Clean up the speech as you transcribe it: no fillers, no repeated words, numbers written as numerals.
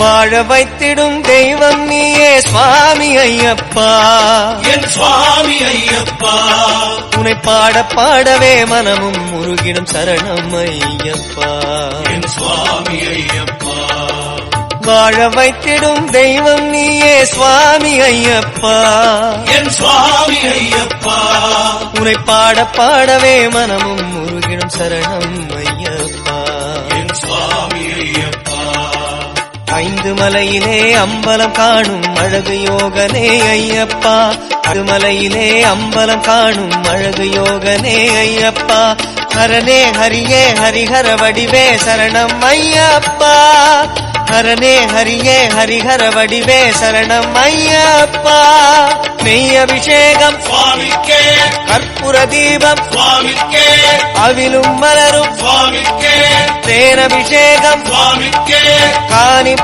வாழ வைத்திடும் தெய்வம் நீயே சுவாமி ஐயப்பா, என் சுவாமி ஐயப்பா. உன்னை பாட பாடவே மனமும் முருகிடும் சரணம் ஐயப்பா, என் சுவாமி ஐயப்பா. வாழ வைத்திடும் தெய்வம் நீயே சுவாமி ஐயப்பா, என் சுவாமி ஐயப்பா. உன்னை பாட பாடவே மனமும் முருகிடும் சரணம் ஐயப்பா, என் சுவாமி ஐயப்பா. ஐந்து மலையிலே அம்பலம் காணும் அழகு யோகனே ஐயப்பா, அது மலையிலே அம்பலம் காணும் அழகு யோகனே ஐயப்பா, ஹரனே ஹரியே ஹரிஹர வடிவே சரணம் ஐயப்பா, ஹரனே ஹரியே ஹரிஹர வடிவே சரணம் ஐயப்பா. நெய் அபிஷேகம் சுவாமிக்கே, கற்பூர தீபம் சுவாமிக்கே, அவிலும் மலரும் சுவாமிக்கே, தேனபிஷேகம் சுவாமிக்கே, காணி